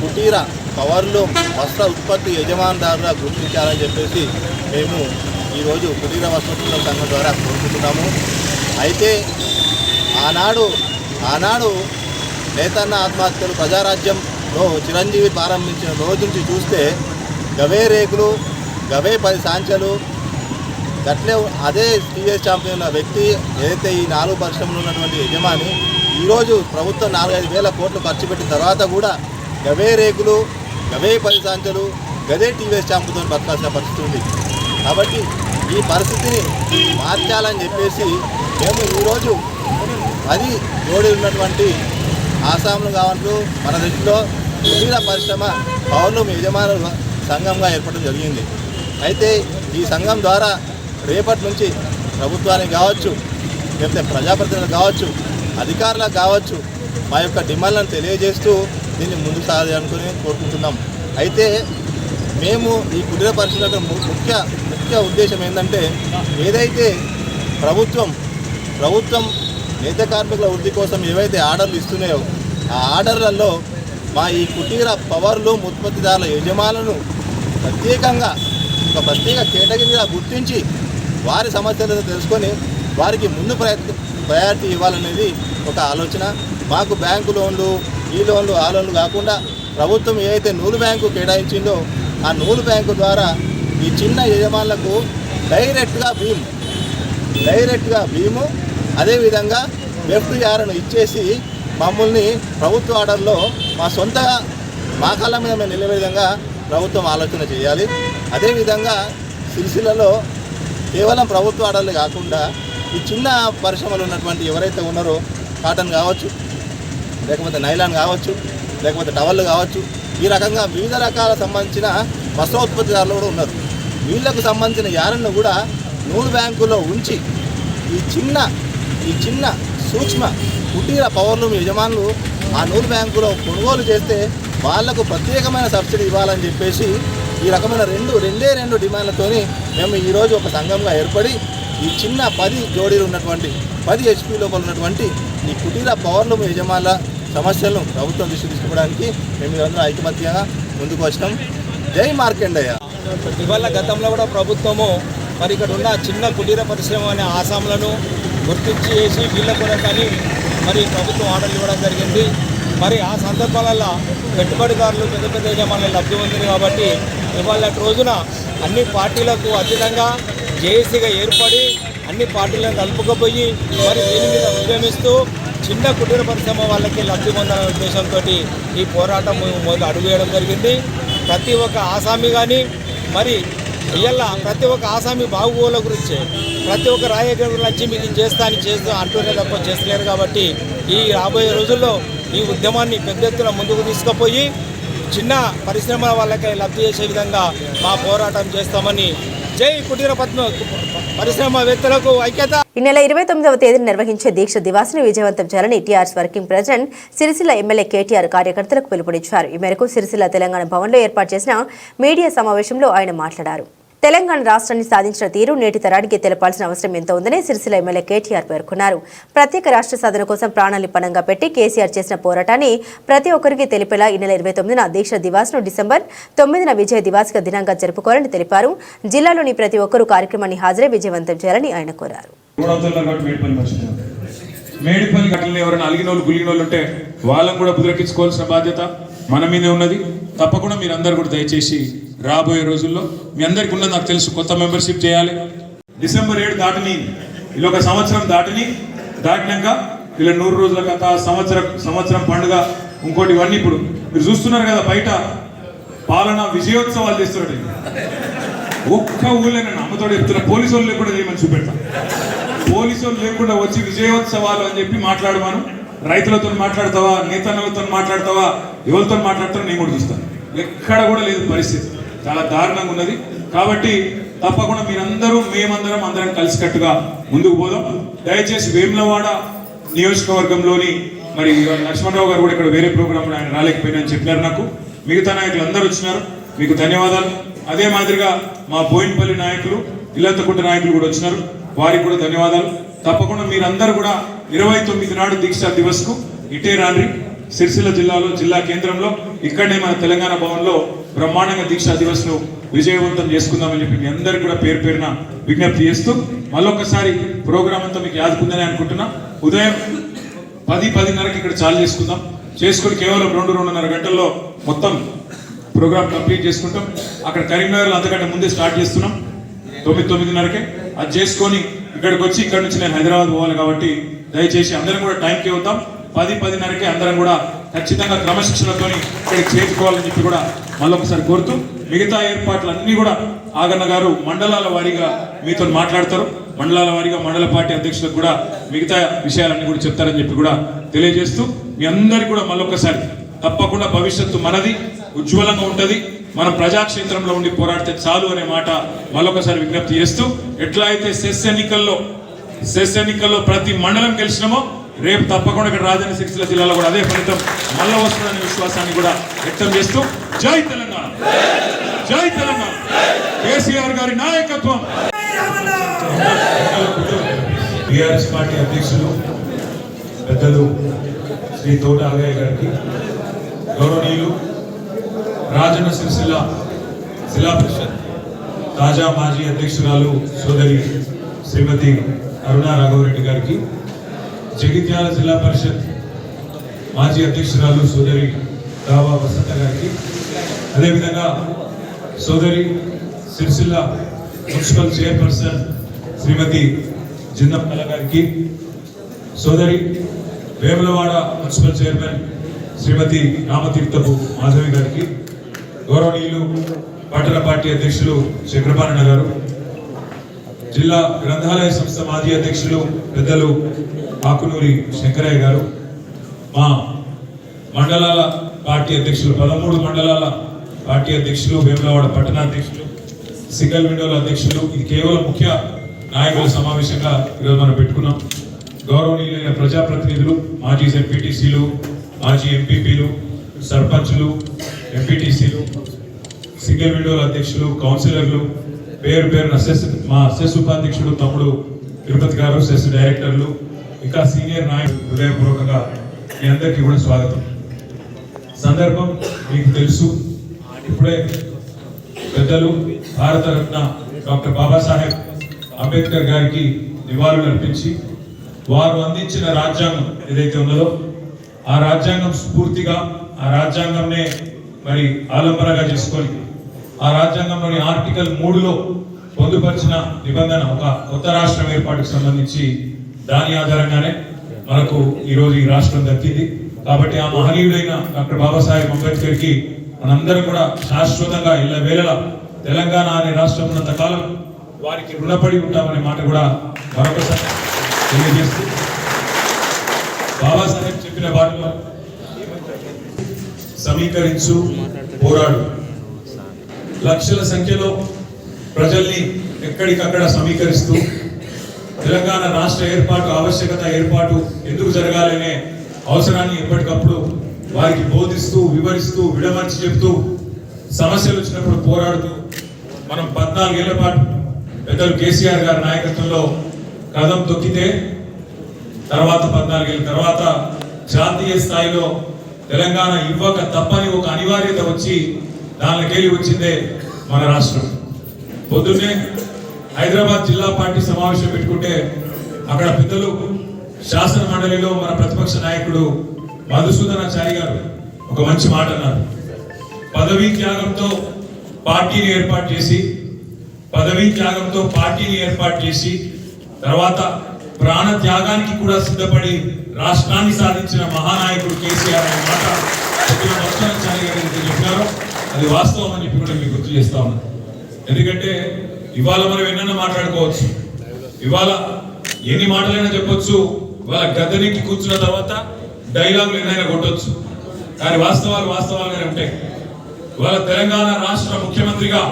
G: కుటీర పవర్లూమ్ వస్త్ర ఉత్పత్తి యజమానుదారుగా గుర్తించాలని చెప్పేసి మేము ఈరోజు కుటీర వస్త్ర సంఘం ద్వారా కోరుకుంటున్నాము. అయితే ఆనాడు ఆనాడు నేతన్న ఆత్మహత్యలు ప్రజారాజ్యంలో చిరంజీవి ప్రారంభించిన రోజు నుంచి చూస్తే గవే రేకులు, గవే 10 సాంచలు, గట్లే అదే టీవీఎస్ ఛాంపియన్ వ్యక్తి ఏదైతే ఈ 4 పరిశ్రమలు ఉన్నటువంటి యజమాని ఈరోజు ప్రభుత్వం 4-5 వేల కోట్లు ఖర్చు పెట్టిన తర్వాత కూడా గవే రేకులు, గవే 10 సాంచలు, గదే టీవీఎస్ ఛాంపుతో బతకాల్సిన పరిస్థితి ఉంది. కాబట్టి ఈ పరిస్థితిని మార్చాలని చెప్పేసి మేము ఈరోజు 10 జోడీలు ఉన్నటువంటి ఆసాంలు కావచ్చు మన దృష్టిలో కుటీర పరిశ్రమ పౌర్ణం యజమానుల సంఘంగా ఏర్పడడం జరిగింది. అయితే ఈ సంఘం ద్వారా రేపటి నుంచి ప్రభుత్వానికి కావచ్చు, లేకపోతే ప్రజాప్రతినిధులకు కావచ్చు, అధికారులకు కావచ్చు మా యొక్క డిమాండ్లను తెలియజేస్తూ దీన్ని ముందుకు సాగాలనుకుని కోరుకుంటున్నాం. అయితే మేము ఈ కుటీర పరిశ్రమ ముఖ్య ఉద్దేశం ఏంటంటే ఏదైతే ప్రభుత్వం నేత కార్మికుల వృద్ధి కోసం ఏవైతే ఆర్డర్లు ఇస్తున్నాయో ఆ ఆర్డర్లలో మా ఈ కుటీర పవర్లు ఉత్పత్తిదారుల యజమానులను ప్రత్యేకంగా ఒక ప్రత్యేక కేటగిరీగా గుర్తించి వారి సమస్యలను తెలుసుకొని వారికి ముందు ప్రయారిటీ ఇవ్వాలనేది ఒక ఆలోచన. మాకు బ్యాంకు లోన్లు, ఈ లోన్లు, ఆ లోన్లు కాకుండా ప్రభుత్వం ఏదైతే నూలు బ్యాంకు కేటాయించిందో ఆ నూలు బ్యాంకు ద్వారా ఈ చిన్న యజమానులకు డైరెక్ట్గా భీము అదేవిధంగా లెఫ్ట్ యార్ను ఇచ్చేసి మమ్మల్ని ప్రభుత్వ ఆర్డర్లో మా కాళ్ళ మీద మేము నిలబడే విధంగా ప్రభుత్వం ఆలోచన చేయాలి. అదేవిధంగా సిరిసిల్లలో కేవలం ప్రభుత్వ ఆర్డర్లు కాకుండా ఈ చిన్న పరిశ్రమలు ఉన్నటువంటి ఎవరైతే ఉన్నారో కాటన్ కావచ్చు, లేకపోతే నైలాన్ కావచ్చు, లేకపోతే టవళ్ళు కావచ్చు, ఈ రకంగా వివిధ రకాల సంబంధించిన వస్త్రోత్పత్తిదారులు కూడా ఉన్నారు. వీళ్లకు సంబంధించిన యారన్ను కూడా నూలు బ్యాంకులో ఉంచి ఈ చిన్న సూక్ష్మ కుటీర పవర్లూమ్ యజమానులు ఆ నూలు బ్యాంకులో కొనుగోలు చేస్తే వాళ్లకు ప్రత్యేకమైన సబ్సిడీ ఇవ్వాలని చెప్పేసి ఈ రకమైన రెండు డిమాండ్లతోని మేము ఈరోజు ఒక సంఘంగా ఏర్పడి ఈ చిన్న 10 జోడీలు ఉన్నటువంటి 10 HP లోపల ఉన్నటువంటి ఈ కుటీర పవర్లూమ్ యజమానుల సమస్యలను ప్రభుత్వం దృష్టి తీసుకోవడానికి మేము అందరూ ఐకమత్యంగా ముందుకు వచ్చినాం. జై మార్కండయ్య.
K: ఇవాళ గతంలో కూడా ప్రభుత్వము మరి ఇక్కడ ఉన్న చిన్న కుటీర పరిశ్రమ అనే ఆసాములను గుర్తించి చేసి వీళ్ళ కొరకని మరి ప్రభుత్వం ఆర్డర్లు ఇవ్వడం జరిగింది. మరి ఆ సందర్భాలలో పెట్టుబడిదారులు పెద్ద యజమానులు లబ్ధి పొందింది కాబట్టి ఇవాళ రోజున అన్ని పార్టీలకు అతీతంగా జేఏసీగా ఏర్పడి అన్ని పార్టీలను కలుపుకపోయి మరి దీని మీద ఉద్యమిస్తూ చిన్న కుటీర పరిశ్రమ వాళ్ళకి లబ్ధి పొందాలనే ఉద్దేశంతో ఈ పోరాటం మొదలు అడుగు వేయడం జరిగింది. ప్రతి ఒక్క ఆసామి కానీ మరి ఇవాళ ప్రతి ఒక్క ఆసామి బాగుగోల గురించే ప్రతి ఒక్క రాయగడ గురించి మీకు చేస్తా అంటూనే తప్ప చేస్తలేరు. కాబట్టి ఈ రాబోయే రోజుల్లో ఈ ఉద్యమాన్ని పెద్ద ఎత్తున ముందుకు తీసుకుపోయి చిన్న పరిశ్రమల వాళ్ళకి లబ్ధి చేసే విధంగా మా పోరాటం చేస్తామని జై కుటీర పరిశ్రమవేత్తలకు ఐక్యత.
A: ఈ నెల 29వ తేదీన నిర్వహించే దీక్ష దివాస్ని విజయవంతం చేయాలని TRS working president Sircilla MLA KTR కార్యకర్తలకు పిలుపునిచ్చారు. ఈ మేరకు సిరిసిల్ల తెలంగాణ భవన్లో ఏర్పాటు చేసిన మీడియా సమావేశంలో ఆయన మాట్లాడారు. తెలంగాణ రాష్ట్రాన్ని సాధించిన తీరు నేటి తరానికి తెలపాల్సిన అవసరం ఎంతో ఉందని సిరిసిల్ల ఎమ్మెల్యే కేటీఆర్ పేర్కొన్నారు. ప్రత్యేక రాష్ట్ర సాధన కోసం ప్రాణాన్ని పణంగా పెట్టి కేసీఆర్ చేసిన పోరాటాన్ని ప్రతి ఒక్కరికి తెలిపేలా ఈ నెల 29న దీక్ష దివాస్ను డిసెంబర్ 9న విజయ దివాస్గా దినంగా జరుపుకోవాలని తెలిపారు. జిల్లాలోని ప్రతి ఒక్కరూ కార్యక్రమాన్ని హాజరై విజయవంతం చేయాలని ఆయన కోరారు.
L: మేడిపల్లి గట్లని ఎవరైనా అలిగినోళ్ళు గులిగినోళ్ళు ఉంటే వాళ్ళని కూడా బుదిరకించుకోవాల్సిన బాధ్యత మన మీదే ఉన్నది. తప్పకుండా మీరందరూ కూడా దయచేసి రాబోయే రోజుల్లో మీ అందరికీ ఉన్నది నాకు తెలుసు, కొత్త మెంబర్షిప్ చేయాలి. డిసెంబర్ 7 దాటిని ఇలా ఒక సంవత్సరం దాటినాక ఇలా 100 రోజుల కథ, సంవత్సరం పండుగ, ఇంకోటి ఇవన్నీ ఇప్పుడు మీరు చూస్తున్నారు కదా బయట పాలన విజయోత్సవాలు చేస్తున్నట్టు. ఒక్క ఊళ్ళో నేను అమ్మతోడు చెప్తున్నా, పోలీసు వాళ్ళు లేకుండా చేయమని చూపెడతాను. పోలీసు వాళ్ళు లేకుండా వచ్చి విజయోత్సవాలు అని చెప్పి మాట్లాడమను. రైతులతో మాట్లాడతావా, నేతన్నలతో మాట్లాడతావా, ఎవరితో మాట్లాడతారో నేను కూడా చూస్తాను. ఎక్కడ కూడా లేదు పరిస్థితి, చాలా దారుణంగా ఉన్నది. కాబట్టి తప్పకుండా మీరందరూ మేమందరం కలిసికట్టుగా ముందుకు పోదాం. దయచేసి వేములవాడ నియోజకవర్గంలోని మరి లక్ష్మణరావు గారు కూడా ఇక్కడ వేరే ప్రోగ్రాంలో ఆయన రాలేకపోయినా అని చెప్పినారు నాకు. మిగతా నాయకులు అందరూ వచ్చినారు, మీకు ధన్యవాదాలు. అదే మాదిరిగా మా బోయినపల్లి నాయకులు, ఇల్లంతకుంట నాయకులు కూడా వచ్చినారు, వారికి కూడా ధన్యవాదాలు. తప్పకుండా మీరందరూ కూడా 29 నాడు దీక్షా దివస్కు ఇటే రాండ్రి. సిరిసిల్ల జిల్లాలో జిల్లా కేంద్రంలో ఇక్కడనే మన తెలంగాణ భవన్లో బ్రహ్మాండంగా దీక్షా దివస్ను విజయవంతం చేసుకుందామని చెప్పి మీ అందరికీ కూడా పేరున విజ్ఞప్తి చేస్తూ మళ్ళొకసారి ప్రోగ్రామ్ అంతా మీకు యాదుకుందని అనుకుంటున్నా. ఉదయం 10-10:30కి ఇక్కడ చాలు చేసుకొని కేవలం 2-2.5 గంటల్లో మొత్తం ప్రోగ్రామ్ కంప్లీట్ చేసుకుంటాం. అక్కడ కరీంనగర్లో అంతకంటే ముందే స్టార్ట్ చేస్తున్నాం 9-9:30కే. అది చేసుకొని ఇక్కడికి వచ్చి ఇక్కడ నుంచి నేను హైదరాబాద్ పోవాలి కాబట్టి దయచేసి అందరం కూడా టైంకి వద్దాం. 10-10:30కే అందరం కూడా ఖచ్చితంగా క్రమశిక్షణతో ఇక్కడికి చేర్చుకోవాలని చెప్పి కూడా మళ్ళొకసారి కోరుతూ, మిగతా ఏర్పాట్లన్నీ కూడా ఆగన్న గారు మండలాల వారీగా మీతో మాట్లాడతారు. మండలాల వారీగా మండల పార్టీ అధ్యక్షులకు కూడా మిగతా విషయాలన్నీ కూడా చెప్తారని చెప్పి కూడా తెలియజేస్తూ, మీ అందరికీ కూడా మళ్ళొకసారి తప్పకుండా భవిష్యత్తు మనది, ఉజ్వలంగా ఉంటుంది, మనం ప్రజాక్షేత్రంలో ఉండి పోరాడితే చాలు అనే మాట మళ్ళొకసారి విజ్ఞప్తి చేస్తూ, ఎట్లా అయితే సెస్ ఎన్నికల్లో ప్రతి మండలం గెలిచినామో రేపు తప్పకుండా ఇక్కడ రాజధాని సిరిసిల్ల జిల్లాలో కూడా అదే ఫలితం మళ్ళా వస్తుందనే విశ్వాసాన్ని కూడా వ్యక్తం చేస్తూ, జై తెలంగాణ, జై తెలంగాణ, కేసీఆర్ గారి నాయకత్వం. టిఆర్ఎస్ పార్టీ అధ్యక్షులు పెద్దలు శ్రీ తోట ఆగయ్య గారికి, గౌరవనీయులు రాజన్న సిరిసిల్ల జిల్లా పరిషత్ తాజా మాజీ అధ్యక్షురాలు సోదరి శ్రీమతి అరుణ రాఘవరెడ్డి గారికి, జగిత్యాల జిల్లా పరిషత్ మాజీ అధ్యక్షురాలు సోదరి దావా వసంత గారికి, అదేవిధంగా సోదరి సిరిసిల్ల మున్సిపల్ చైర్పర్సన్ శ్రీమతి జిందమ్మల గారికి, సోదరి వేములవాడ మున్సిపల్ చైర్మన్ శ్రీమతి రామతీర్థపు మాధవి గారికి, గౌరవనీయులు పట్టణ పార్టీ అధ్యక్షులు చక్రపాలన్న గారు, జిల్లా గ్రంథాలయ సంస్థ మాజీ అధ్యక్షులు పెద్దలు ఆకునూరి శంకరయ్య గారు, మా మండలాల పార్టీ అధ్యక్షులు 13 మండలాల పార్టీ అధ్యక్షులు, వేములవాడ పట్టణ అధ్యక్షులు, సింగల్ విండోల అధ్యక్షులు, ఇది కేవలం ముఖ్య నాయకుల సమావేశంగా ఈరోజు మనం పెట్టుకున్నాం. గౌరవనీయులైన ప్రజాప్రతినిధులు, మాజీ ఎంపీటీసీలు, మాజీ ఎంపీపీలు, సర్పంచులు, ఎంపీటీసీలు, సింగిల్ విండోల అధ్యక్షులు, కౌన్సిలర్లు, పేరున మా సెస్ ఉపాధ్యక్షుడు తమ్ముడు తిరుపతి గారు, సెస్ డైరెక్టర్లు, ఇంకా సీనియర్ నాయకులు, హృదయపూర్వకంగా మీ అందరికీ కూడా స్వాగతం. సందర్భం మీకు తెలుసు, ఇప్పుడే పెద్దలు భారతరత్న డాక్టర్ బాబాసాహెబ్ అంబేద్కర్ గారికి నివాళులు అర్పించి వారు అందించిన రాజ్యాంగం ఏదైతే ఉన్నదో ఆ రాజ్యాంగం స్ఫూర్తిగా, ఆ రాజ్యాంగంనే మరి ఆలంబనగా చేసుకొని, ఆ రాజ్యాంగంలోని ఆర్టికల్ 3లో పొందుపరిచిన నిబంధన ఒక కొత్త రాష్ట్రం ఏర్పాటుకు సంబంధించి దాని ఆధారంగానే మనకు ఈరోజు ఈ రాష్ట్రం దక్కింది. కాబట్టి ఆ మహనీయుడైన డాక్టర్ బాబాసాహెబ్ అంబేద్కర్ కి మనందరం కూడా శాశ్వతంగా ఇళ్ళవేళలా తెలంగాణ అనే రాష్ట్రం ఉన్నంత కాలం వారికి రుణపడి ఉంటామనే మాట కూడా మరొకసారి తెలియజేస్తూ, బాబాసాహెబ్ చెప్పిన వాటిలో సమీకరించు, పోరాడు, లక్షల సంఖ్యలో ప్రజల్ని ఎక్కడికక్కడ సమీకరిస్తూ తెలంగాణ రాష్ట్ర ఏర్పాటు ఆవశ్యకత, ఏర్పాటు ఎందుకు జరగాలనే అవసరాన్ని ఎప్పటికప్పుడు వారికి బోధిస్తూ, వివరిస్తూ, విడమర్చి చెప్తూ, సమస్యలు వచ్చినప్పుడు పోరాడుతూ మనం 14 ఏళ్ల పాటు పెద్దలు కేసీఆర్ గారి నాయకత్వంలో కదం తొక్కితే తర్వాత 14 ఏళ్ళ తర్వాత జాతీయ స్థాయిలో తెలంగాణ ఇవ్వక తప్పని ఒక అనివార్యత వచ్చి దానికెళ్ళి వచ్చిందే మన రాష్ట్రం. పొద్దున్నే హైదరాబాద్ జిల్లా పార్టీ సమావేశం పెట్టుకుంటే అక్కడ పెద్దలు శాసన మండలిలో మన ప్రతిపక్ష నాయకుడు మధుసూదనాచారి గారు ఒక మంచి మాట అన్నారు. పదవీ త్యాగంతో పార్టీని ఏర్పాటు చేసి తర్వాత ప్రాణ త్యాగానికి కూడా సిద్ధపడి రాష్ట్రాన్ని సాధించిన మహానాయకుడు కేసీఆర్ అనే మాట మధుసూదనాచారి గారు చెప్పినారో అది వాస్తవం అని చెప్పి కూడా మీకు గుర్తు చేస్తా ఉన్నాను. ఎందుకంటే ఇవాళ మనం ఎన్నైనా మాట్లాడుకోవచ్చు, ఇవాళ ఎన్ని మాటలైనా చెప్పొచ్చు, ఇవాళ గద్దెనికి కూర్చున్న తర్వాత డైలాగులు ఎన్నైనా కొట్టొచ్చు, కానీ వాస్తవాలుగానే ఉంటాయి. ఇవాళ తెలంగాణ రాష్ట్ర ముఖ్యమంత్రిగా,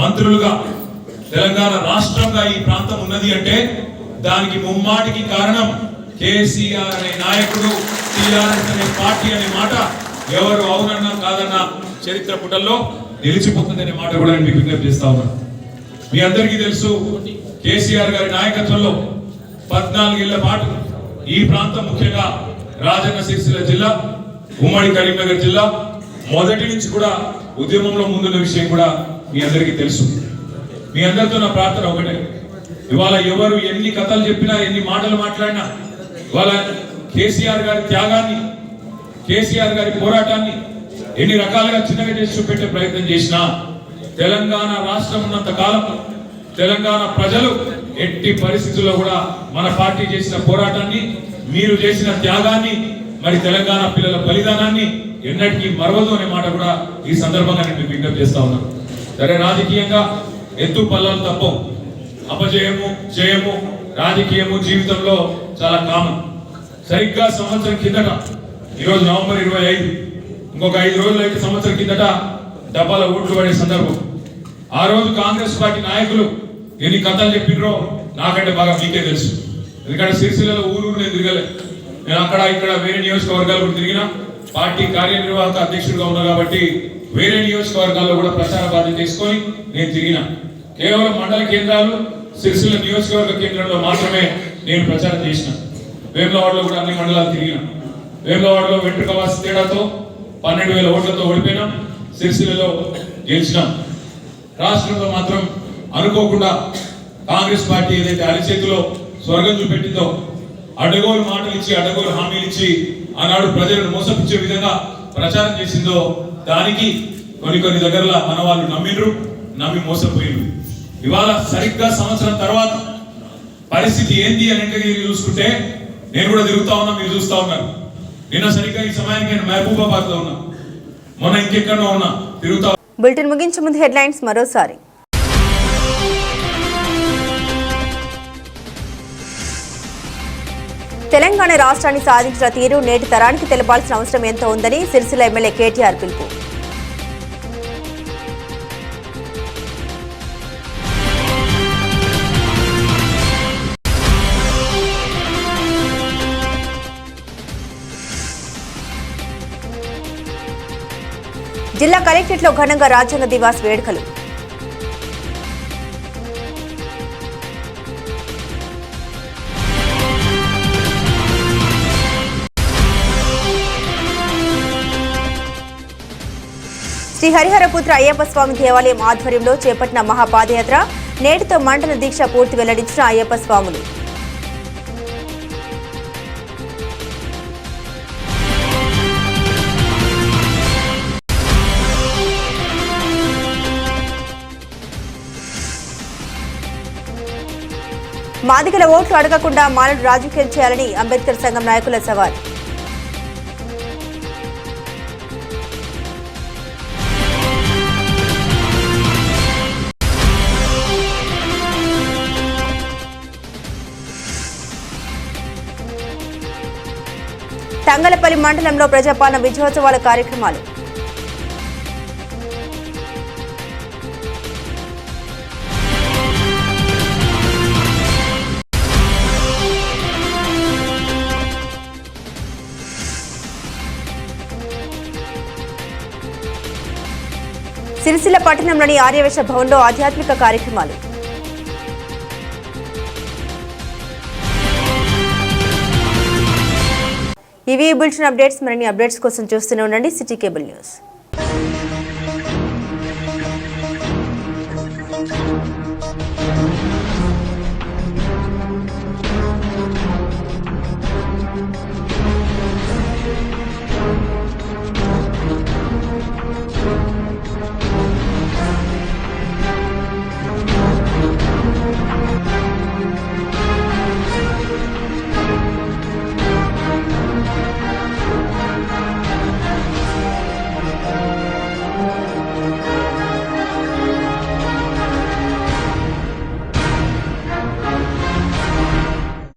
L: మంత్రులుగా తెలంగాణ రాష్ట్రంగా ఈ ప్రాంతం ఉన్నది అంటే దానికి ముమ్మాటికి కారణం కేసీఆర్ అనే నాయకుడు, టీఆర్ఎస్ అనే పార్టీ అనే మాట ఎవరు అవునన్నా కాదన్నా చరిత్ర పుటల్లో నిలిచిపోతుంది అనే మాట కూడా నేను మీకు విజ్ఞప్తి చేస్తా ఉన్నాను. మీ అందరికీ తెలుసు, కేసీఆర్ గారి నాయకత్వంలో 14 ఏళ్ల పాటు ఈ ప్రాంతం, ముఖ్యంగా రాజన్న సిరిసిల్ల జిల్లా, ఉమ్మడి కరీంనగర్ జిల్లా మొదటి నుంచి కూడా ఉద్యమంలో ముందున్న విషయం కూడా మీ అందరికీ తెలుసు. మీ అందరితో నా ప్రార్థన ఒకటే, ఇవాళ ఎవరు ఎన్ని కథలు చెప్పినా, ఎన్ని మాటలు మాట్లాడినా, ఇవాళ కేసీఆర్ గారి త్యాగాన్ని, కేసీఆర్ గారి పోరాటాన్ని ఎన్ని రకాలుగా చిన్నగా చేసి చూపెట్టే ప్రయత్నం చేసినా తెలంగాణ రాష్ట్రం ఉన్నంత కాలం తెలంగాణ ప్రజలు ఎట్టి పరిస్థితుల్లో కూడా మన పార్టీ చేసిన పోరాటాన్ని, మీరు చేసిన త్యాగాన్ని, మరి తెలంగాణ పిల్లల బలిదానాన్ని ఎన్నటికీ మరవదు అనే మాట కూడా ఈ సందర్భంగా నేను విజ్ఞప్తి చేస్తా ఉన్నాను. సరే, రాజకీయంగా ఎత్తు పల్లాలు తప్పవు, అపజయము జయము రాజకీయము జీవితంలో చాలా కామన్. సరిగ్గా సంవత్సరం కిందట, ఈరోజు నవంబర్ 25, ఇంకొక 5 రోజులు అయితే సంవత్సరం కిందట డబ్బాల ఓట్లు పడే సందర్భం. ఆ రోజు కాంగ్రెస్ పార్టీ నాయకులు ఎన్ని కథలు చెప్పినరో నాకంటే బాగా మీకే తెలుసు. ఎందుకంటే సిరిసిల్లలో ఊరు నేను తిరగలే, నేను అక్కడ ఇక్కడ వేరే నియోజకవర్గాలు కూడా తిరిగినా, పార్టీ కార్యనిర్వాహక అధ్యక్షుడిగా ఉన్నా కాబట్టి వేరే నియోజకవర్గాల్లో కూడా ప్రచార బాధ్యత తీసుకొని నేను తిరిగిన. కేవలం మండల కేంద్రాలు సిరిసిల్ల నియోజకవర్గ కేంద్రంలో మాత్రమే నేను ప్రచారం చేసిన. వేములవాడలో కూడా అన్ని మండలాలు తిరిగిన. వేములవాడలో వెంట్రుకవాసి తేడాతో 12,000 ఓట్లతో ఓడిపోయినాం, సిరిసిల్లలో గెలిచినాం. రాష్ట్రంలో మాత్రం అనుకోకుండా కాంగ్రెస్ పార్టీ ఏదైతే అరిచేతిలో స్వర్గం చూపెట్టిందో, అడ్డగోలు మాటలు ఇచ్చి అడ్డగోలు హామీలు ఇచ్చి ఆనాడు ప్రజలను మోసపించే విధంగా ప్రచారం చేసిందో దానికి కొన్ని దగ్గరలో మన వాళ్ళు నమ్మిండ్రు, నమ్మి మోసపోయిండ్రు. ఇవాళ సరిగ్గా సంవత్సరం తర్వాత పరిస్థితి ఏంది అని చూసుకుంటే నేను కూడా తిరుగుతా ఉన్నా, మీరు చూస్తా ఉన్నారు. నిన్న సరిగ్గా ఈ సమయానికి నేను మహబూబాబాద్ లో ఉన్నా, మొన్న ఇంకెక్కడో ఉన్నా, తిరుగుతా.
A: బులెటిన్ ముగించే ముందు హెడ్లైన్స్ మరోసారి. తెలంగాణ రాష్ట్రాన్ని సాధించిన తీరు నేటి తరానికి తెలపాల్సిన అవసరం ఎంతో ఉందని సిరిసిల్ల ఎమ్మెల్యే కేటీఆర్ పిలుపు. జిల్లా కలెక్టరేట్లో ఘనంగా రాజ్యాంగ దివాస్ వేడుకలు. శ్రీ హరిహరపుత్ర అయ్యప్ప స్వామి దేవాలయం ఆధ్వర్యంలో చేపట్టిన మహాపాదయాత్ర, నేటితో మండల దీక్ష పూర్తి వెల్లడించిన అయ్యప్ప స్వాములు. మాదిగల ఓట్లు అడగకుండా మాలను రాజకీయం చేయాలని అంబేద్కర్ సంఘం నాయకుల సవాల్. తంగలపల్లి మండలంలో ప్రజాపాలన విజయోత్సవాల కార్యక్రమాలు. సిరిసిల్ల పట్టణంలోని ఆర్యవేశ భవన్లో ఆధ్యాత్మిక కార్యక్రమాలు. ఇవి బులెటిన్ అప్డేట్స్. మరిన్ని అప్డేట్స్ కోసం చూస్తూనే ఉండండి సిటీ కేబుల్ న్యూస్.